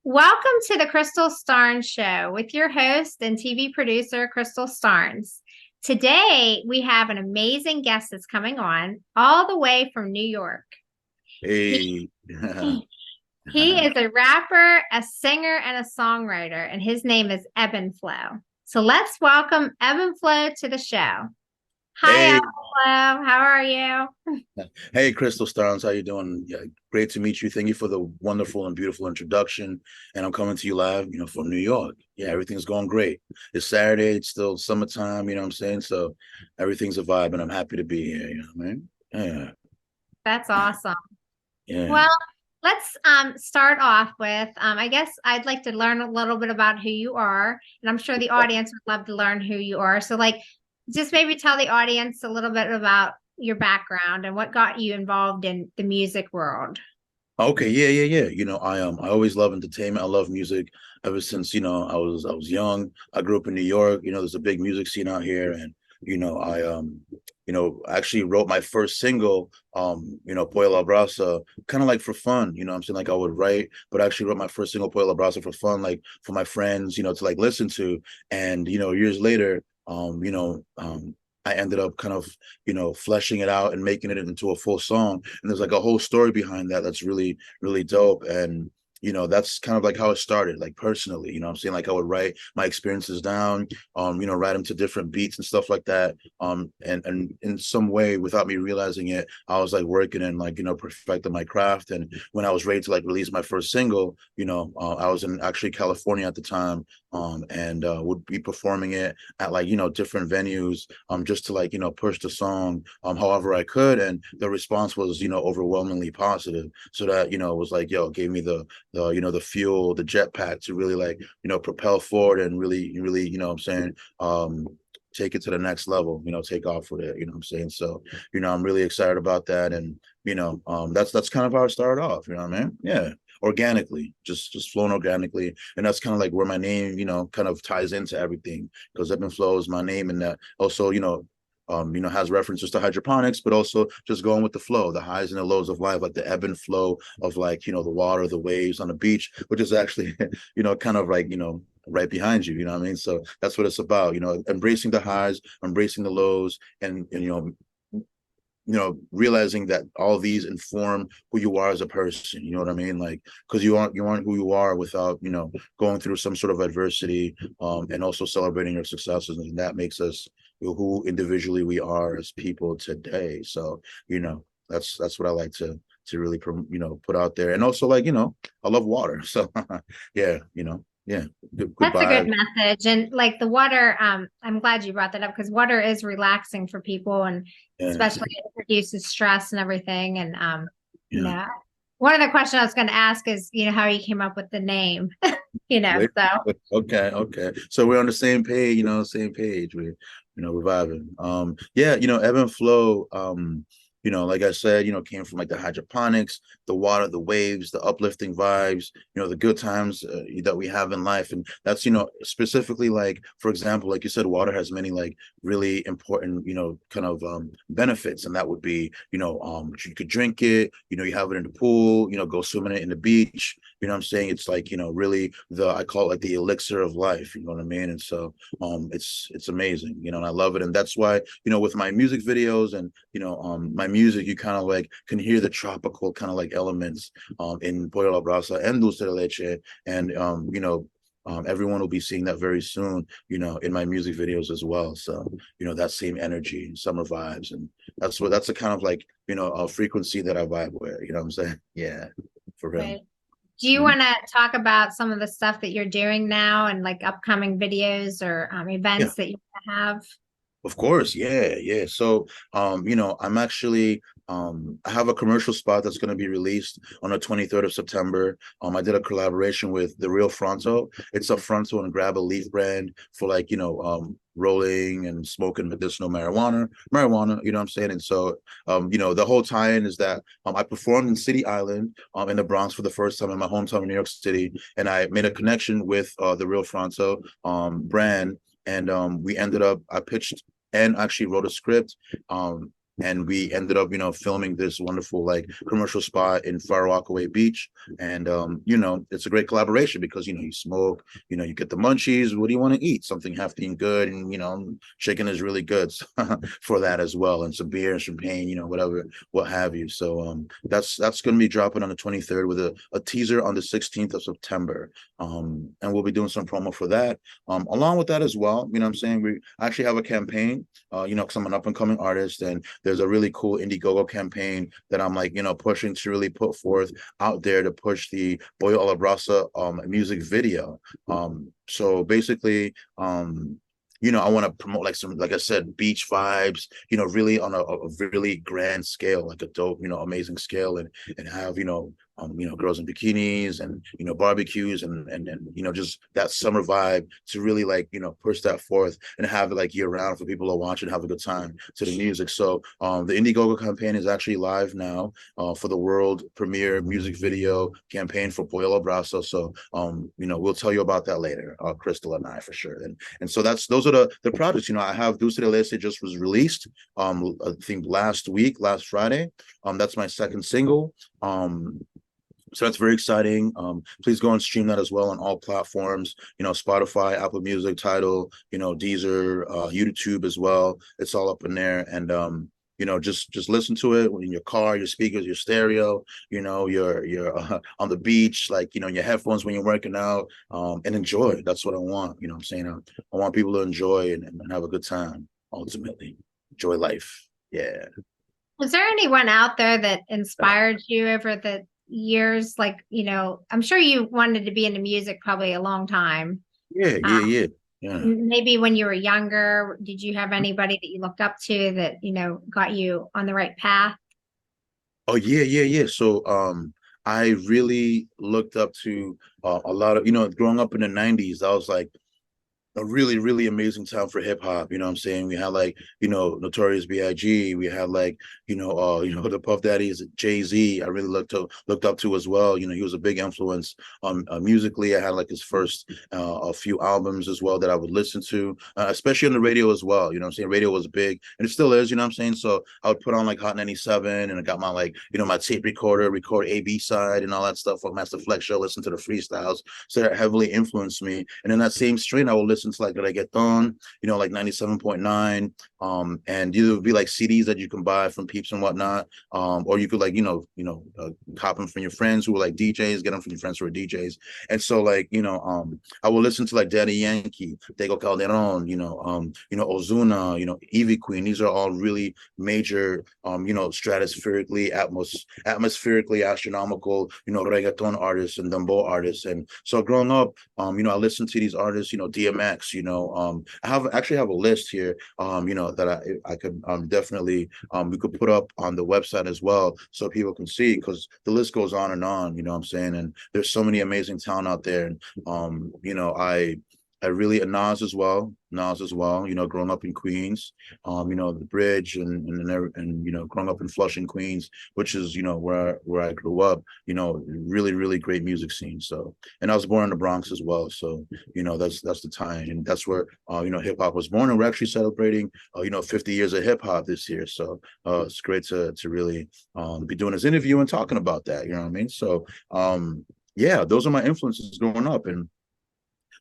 Welcome to the Crystal Starnes Show with your host and TV producer, Crystal Starnes. Today, we have an amazing guest that's coming on all the way from New York. He, Hey, he is a rapper, a singer, and a songwriter, and his name is EbNFloW. So let's welcome EbNFloW to the show. Hi, hey, EbNFloW. How are you? hey, Crystal Starnes, how you doing? Yeah, great to meet you. Thank you for the wonderful and beautiful introduction. And I'm coming to you live, from New York. Yeah, everything's going great. It's Saturday. It's still summertime. You know what I'm saying? So everything's a vibe, and I'm happy to be here. You know what I mean? Yeah, That's awesome. yeah. Well, let's start off with I guess I'd like to learn a little bit about who you are, and I'm sure the audience would love to learn who you are. So like just maybe tell the audience a little bit about your background and what got you involved in the music world. Okay, yeah. I always love entertainment. I love music ever since, I was young. I grew up in New York. There's a big music scene out here. And, I actually wrote my first single, Pollo A La Brasa, kind of like for fun, I'm saying, like I would write, but I actually wrote my first single, Pollo A La Brasa, for fun, like for my friends, to like listen to. And, years later, I ended up kind of, fleshing it out and making it into a full song. And there's like a whole story behind that that's really, really dope. And, that's kind of like how it started, like personally, I'm saying, like I would write my experiences down, write them to different beats and stuff like that. And in some way, without me realizing it, I was like working and like, perfecting my craft. And when I was ready to like release my first single, I was in actually California at the time, and would be performing it at like, different venues, just to like, push the song, however I could. And the response was, overwhelmingly positive. So that, it was like, yo, it gave me the fuel, the jetpack to really like, propel forward and really, what I'm saying, take it to the next level, take off with it, what I'm saying? So, I'm really excited about that. And, that's kind of how it started off, you know what I mean? Yeah. Organically, just flowing organically. And that's kind of like where my name, kind of ties into everything, because EbNFloW is my name. And that also, has references to hydroponics, but also just going with the flow, the highs and the lows of life, like the ebb and flow of like, the water, the waves on the beach, which is actually, kind of like, right behind you, you know what I mean? So that's what it's about, embracing the highs, embracing the lows, and realizing that all these inform who you are as a person, you know what I mean? Like, because you aren't who you are without, going through some sort of adversity, and also celebrating your successes. And that makes us who individually we are as people today. So, that's what I like to really, put out there. And also, like, I love water. So yeah, yeah, good That's a good vibe. message. And like the water, I'm glad you brought that up because water is relaxing for people and Yeah, especially it reduces stress and everything. And you yeah. know, one of the questions I was going to ask is, how you came up with the name, Wait, so okay. So we're on the same page, same page. We're vibing. Yeah, Ebb and Flow, like I said, came from like the hydroponics, the water, the waves, the uplifting vibes, the good times that we have in life. And that's, specifically like, for example, like you said, water has many like really important, kind of benefits. And that would be, you could drink it, you have it in the pool, go swimming it in the beach. You know what I'm saying? It's like, really I call it like the elixir of life, you know what I mean? And so it's amazing, and I love it. And that's why, with my music videos and, my music, you kind of like can hear the tropical kind of like elements in Pollo A La Brasa and Dulce de Leche. And everyone will be seeing that very soon, in my music videos as well. So, that same energy, summer vibes. And that's the kind of like, a frequency that I vibe with, you know what I'm saying? Yeah, for real. right. Do you Mhm. want to talk about some of the stuff that you're doing now and like upcoming videos or Yeah. events that you have? Of course, yeah. So, I'm actually, I have a commercial spot that's going to be released on the 23rd of September. I did a collaboration with the Real Fronto. It's a fronto and grab a leaf brand for like, rolling and smoking medicinal marijuana, you know what I'm saying? And so, the whole tie-in is that I performed in City Island, in the Bronx for the first time in my hometown in New York City, and I made a connection with the Real Fronto brand. And we ended up, I pitched and actually wrote a script, and we ended up, filming this wonderful like commercial spot in Far Rockaway Beach. And it's a great collaboration because you smoke, you get the munchies. What do you want to eat? Something hefty and good, and chicken is really good for that as well, and some beer and champagne, whatever, what have you. So that's going to be dropping on the 23rd with a teaser on the 16th of September. And we'll be doing some promo for that. Along with that as well, I'm saying, we actually have a campaign, because I'm an up and coming artist, and there's a really cool Indiegogo campaign that I'm like, pushing to really put forth out there to push the Pollo A La Brasa music video. So basically, I want to promote like some, like I said, beach vibes, really on a really grand scale, like a dope, amazing scale, and have, girls in bikinis and, barbecues and just that summer vibe to really like, push that forth and have it like year round for people to watch and have a good time to the music. So the Indiegogo campaign is actually live now for the world premiere music video campaign for Pollo A La Brasa. So, we'll tell you about that later, Crystal and I, for sure. And so those are the projects. I have Dulce de Leche just was released, I think last Friday. That's my second single. So that's very exciting. Please go and stream that as well on all platforms, Spotify, Apple Music, Tidal, Deezer, YouTube as well. It's all up in there. And just listen to it in your car, your speakers, your stereo, you're on the beach, like, your headphones when you're working out, and enjoy. That's what I want. I'm saying? I want people to enjoy and have a good time, ultimately. Enjoy life. Yeah. Was there anyone out there that inspired you over the years? Like, I'm sure you wanted to be into music probably a long time. Yeah, Um, yeah, yeah. Yeah. maybe when you were younger, did you have anybody that you looked up to that, got you on the right path? Oh yeah, yeah, yeah. So I really looked up to a lot of, growing up in the 90s, I was like a really, really amazing time for hip hop. You know what I'm saying? We had like, Notorious B.I.G. We had like, the Puff Daddies, Jay-Z. I really looked up to as well. He was a big influence musically. I had like his first a few albums as well that I would listen to, especially on the radio as well. You know what I'm saying? Radio was big and it still is, you know what I'm saying? So I would put on like Hot 97 and I got my like, my tape recorder, record A/B side and all that stuff on Master Flex show, listen to the freestyles. So that heavily influenced me. And in that same strain, I will listen to like reggaeton, like 97.9. And either would be like CDs that you can buy from Peeps and whatnot. Or you could like, cop them from your friends who were like DJs, get them from your friends who are DJs. And so like, I will listen to like Daddy Yankee, Tego Calderon, Ozuna, Evie Queen. These are all really major, stratospherically, atmospherically astronomical, reggaeton artists and dembow artists. And so growing up, I listened to these artists, DMX, I actually have a list here, that I could definitely we could put up on the website as well so people can see, because the list goes on, what I'm saying? And there's so many amazing talent out there. And I really, Nas as well, growing up in Queens, the bridge and growing up in Flushing, Queens, which is, where I grew up, really, really great music scene. So, and I was born in the Bronx as well. So, that's the time. And that's where, hip hop was born. And we're actually celebrating, 50 years of hip hop this year. So it's great to really be doing this interview and talking about that, you know what I mean? So, yeah, those are my influences growing up. And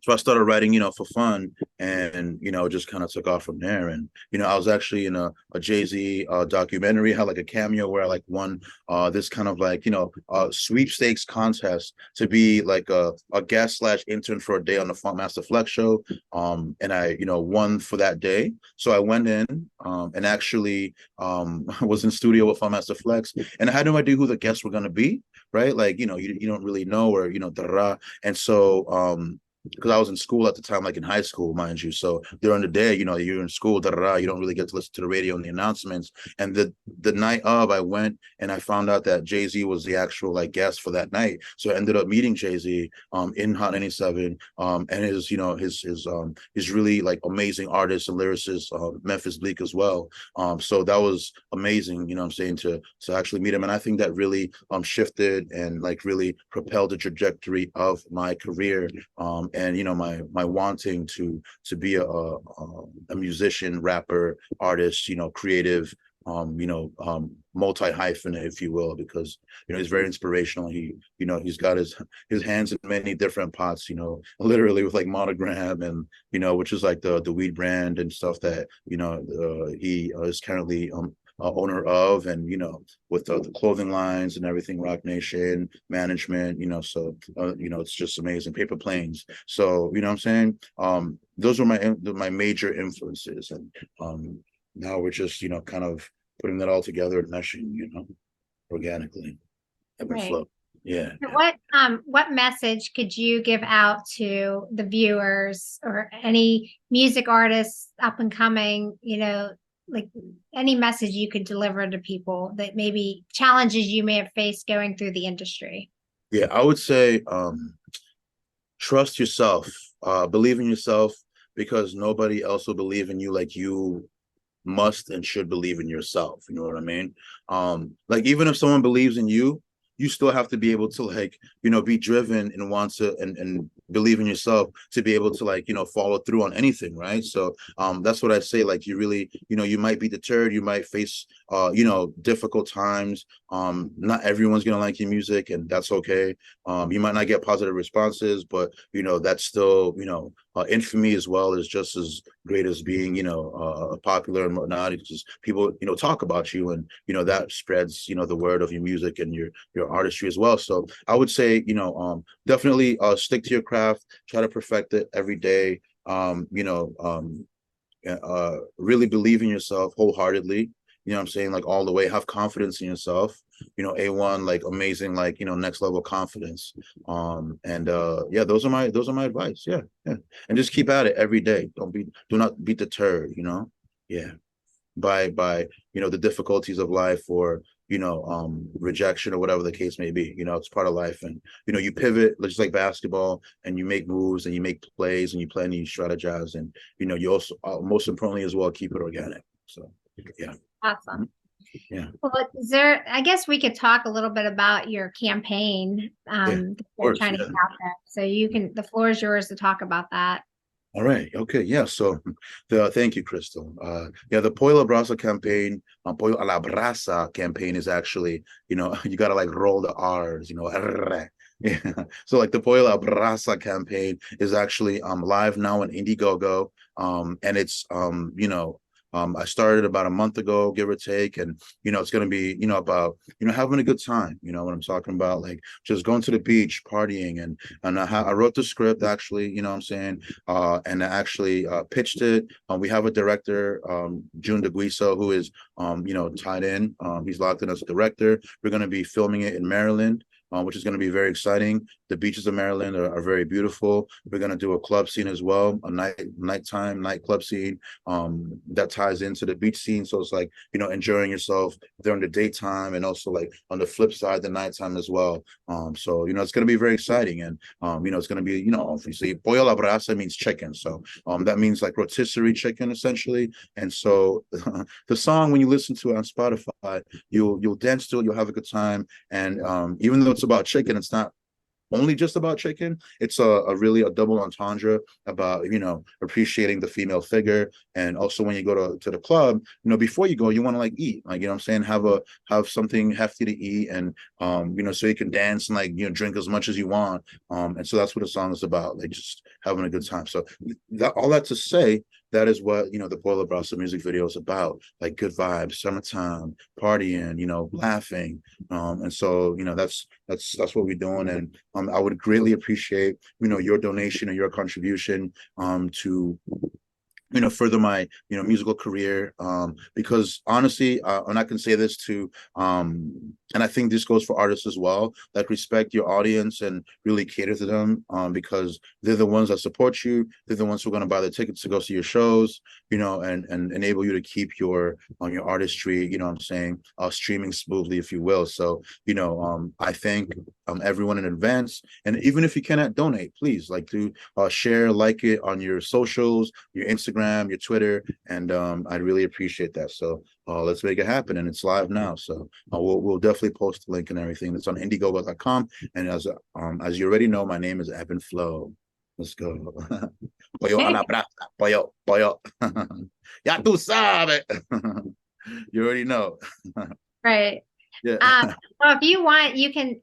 so I started writing, for fun, and just kind of took off from there. And I was actually in a Jay-Z documentary, had like a cameo where I like won this kind of like sweepstakes contest to be like a guest slash intern for a day on the Funk Master Flex show. And I won for that day. So I went in and actually was in studio with Funk Master Flex, and I had no idea who the guests were gonna be, right? Like you don't really know, or and so because I was in school at the time, like in high school, mind you. So during the day, you're in school, you don't really get to listen to the radio and the announcements. And the night of, I went and I found out that Jay-Z was the actual like guest for that night. So I ended up meeting Jay-Z in Hot 97, and his really like amazing artist and lyricist, Memphis Bleek as well. So that was amazing, what I'm saying, to actually meet him. And I think that really shifted and like really propelled the trajectory of my career. And my wanting to be a musician, rapper, artist, creative, multi hyphenate, if you will, because he's very inspirational. He's got his hands in many different pots, literally with like Monogram and which is like the weed brand and stuff that he is currently owner of, and with the clothing lines and everything, Rock Nation management, so it's just amazing. Paper Planes. So what I'm saying, those were my major influences, and now we're just kind of putting that all together and meshing, organically. Ebb and Right. flow. Yeah, So yeah. what message could you give out to the viewers or any music artists up and coming, like any message you could deliver to people that maybe challenges you may have faced going through the industry? Yeah, I would say trust yourself, believe in yourself, because nobody else will believe in you like you must and should believe in yourself. You know what I mean? Like even if someone believes in you, you still have to be able to like, be driven and want to and believe in yourself to be able to like, follow through on anything, right? So that's what I say. Like you really, you might be deterred, you might face difficult times. Not everyone's gonna like your music, and that's okay. You might not get positive responses, but that's still, infamy as well is just as great as being, popular and whatnot. It's just people, talk about you, and that spreads, the word of your music and your artistry as well. So I would say, definitely stick to your craft, try to perfect it every day. Really believe in yourself wholeheartedly. You know what I'm saying? Like all the way, have confidence in yourself. A1, like amazing, like next level confidence. And yeah, those are my advice. Yeah, yeah. And just keep at it every day. Do not be deterred, Yeah. By the difficulties of life, or rejection, or whatever the case may be. It's part of life, and you pivot just like basketball, and you make moves and you make plays and you plan and you strategize, and you also most importantly as well, keep it organic. So yeah. Awesome. Yeah, Well, I guess we could talk a little bit about your campaign yeah, of that you're course. trying to Yeah. get out there. So the floor is yours to talk about that. All right. Okay. Yeah. So, thank you, Crystal. Yeah, the Pollo A La Brasa campaign, Pollo A La Brasa campaign is actually, you gotta like roll the R's, Yeah. So like the Pollo A La Brasa campaign is actually live now on Indiegogo. And it's I started about a month ago, give or take, and it's gonna be about having a good time. You know what I'm talking about, like just going to the beach, partying, and I wrote the script actually. You know what I'm saying, and I actually pitched it. We have a director, June DeGuiso, who is tied in. He's locked in as a director. We're going to be filming it in Maryland. Which is going to be very exciting. The beaches of Maryland are very beautiful. We're going to do a club scene as well, a nighttime nightclub scene that ties into the beach scene. So it's like enjoying yourself during the daytime, and also like on the flip side, the nighttime as well. So it's going to be very exciting, and it's going to be obviously Pollo A La Brasa means chicken, so that means like rotisserie chicken essentially. And so the song, when you listen to it on Spotify, you'll dance to it, you'll have a good time, and even though it's about chicken, it's not only just about chicken. It's a really a double entendre about appreciating the female figure, and also when you go to the club, before you go, you want to like eat, like what I'm saying, have something hefty to eat, and so you can dance and like drink as much as you want, and so that's what the song is about, like just having a good time. So all that to say, that is what the Pollo Brasa music video is about, like good vibes, summertime, partying, laughing, and so that's what we're doing. And I would greatly appreciate your donation and your contribution to further my musical career, because honestly, and I can say this to and I think this goes for artists as well, like respect your audience and really cater to them, because they're the ones that support you, they're the ones who are going to buy the tickets to go see your shows, and enable you to keep your artistry, what I'm saying, streaming smoothly, if you will. So I thank everyone in advance, and even if you cannot donate, please like to share, like it on your socials, your Instagram, your Twitter, and I'd really appreciate that. So let's make it happen, and it's live now. So we'll definitely post the link and everything. It's on Indiegogo.com, and as you already know, my name is EbNFloW. Let's go. Pollo a la brasa, pollo, pollo. Ya tú sabes. You already know. Right. Yeah. Um, well, if you want, you can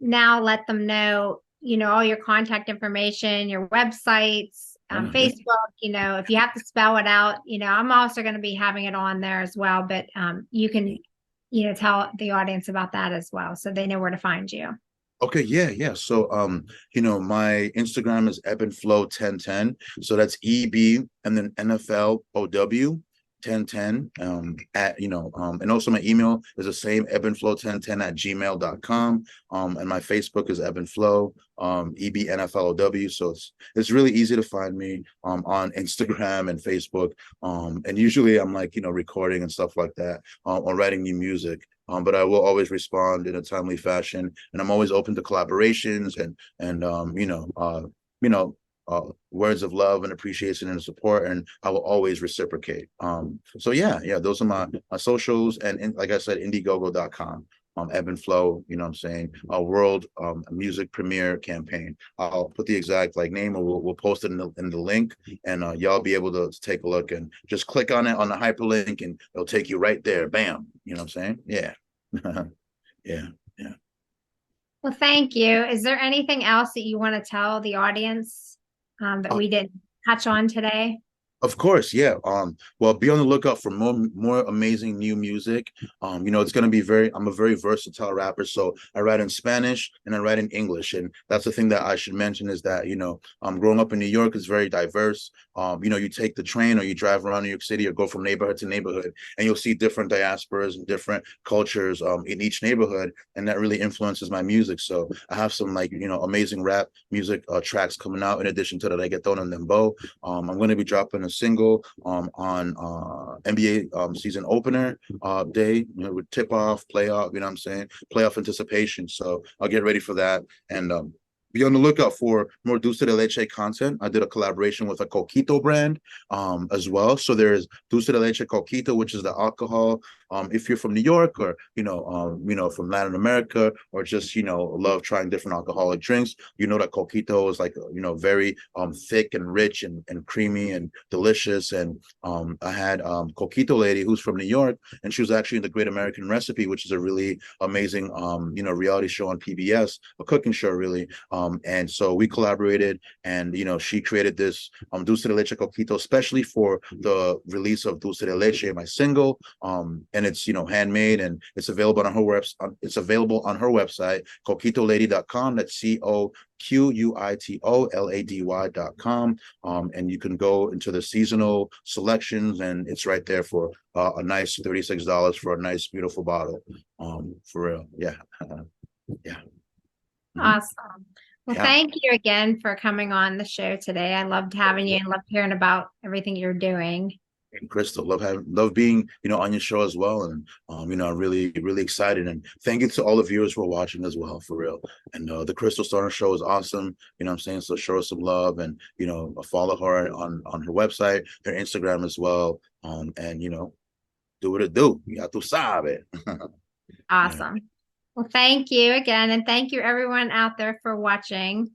now let them know, all your contact information, your websites, Oh, yeah. Facebook, if you have to spell it out, I'm also going to be having it on there as well, but you can, tell the audience about that as well so they know where to find you. Okay, yeah, yeah. So my Instagram is EbNFlow 1010. So that's EB and then NFLOW 1010. And also my email is the same, EbNFlow 1010 at gmail.com. And my Facebook is EbNFlow, EbNFLOW. So it's really easy to find me on Instagram and Facebook. And usually I'm like, recording and stuff like that, or writing new music. But I will always respond in a timely fashion, and I'm always open to collaborations and words of love and appreciation and support, and I will always reciprocate. So yeah, those are my socials, and like I said, Indiegogo.com. Ebb and Flow, you know what I'm saying? A world music premiere campaign. I'll put the exact name, or we'll post it in the link, and y'all be able to take a look and just click on it on the hyperlink, and it'll take you right there. Bam. You know what I'm saying? Yeah. Yeah. Yeah. Well, thank you. Is there anything else that you want to tell the audience that Uh, we didn't touch on today? Of course, yeah. Well, be on the lookout for more amazing new music. It's gonna be I'm a very versatile rapper, so I write in Spanish and I write in English. And that's the thing that I should mention is that, growing up in New York is very diverse. You take the train or you drive around New York City or go from neighborhood to neighborhood, and you'll see different diasporas and different cultures in each neighborhood, and that really influences my music. So I have some amazing rap music tracks coming out in addition to that I get thrown in Dembow. I'm going to be dropping a single on NBA season opener day, with tip off, playoff, you know what I'm saying? Playoff anticipation. So I'll get ready for that. And be on the lookout for more Dulce de Leche content. I did a collaboration with a Coquito brand as well. So there's Dulce de Leche Coquito, which is the alcohol. If you're from New York or from Latin America, or just love trying different alcoholic drinks, that Coquito is very thick and rich and creamy and delicious. And I had Coquito lady who's from New York, and she was actually in the Great American Recipe, which is a really amazing reality show on PBS, a cooking show really. And so we collaborated, and she created this Dulce de Leche Coquito especially for the release of Dulce de Leche, my single. And it's handmade, and it's available on her website. It's available on her website, coquitolady.com. That's COQUITOLADY.com. And you can go into the seasonal selections, and it's right there for a nice $36 for a nice, beautiful bottle. For real. Yeah. Yeah. Mhm. Awesome. Well, Yeah. thank you again for coming on the show today. I loved having you and loved hearing about everything you're doing. And Crystal, love being on your show as well, and I'm really really excited, and thank you to all the viewers for watching as well, for real. And the Crystal Starnes show is awesome, you know what I'm saying? So show us some love, and follow her on her website, her Instagram as well, and do what it do. Ya tú sabes. Yeah. Awesome. Well, thank you again. And thank you everyone out there for watching.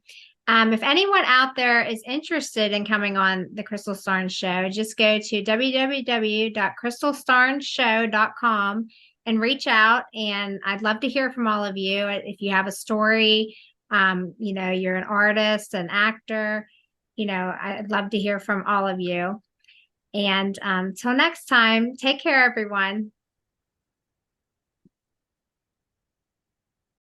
If anyone out there is interested in coming on the Crystal Starnes show, just go to www.crystalstarneshow.com and reach out. And I'd love to hear from all of you. If you have a story, you're an artist, an actor, I'd love to hear from all of you. And till next time, take care, everyone.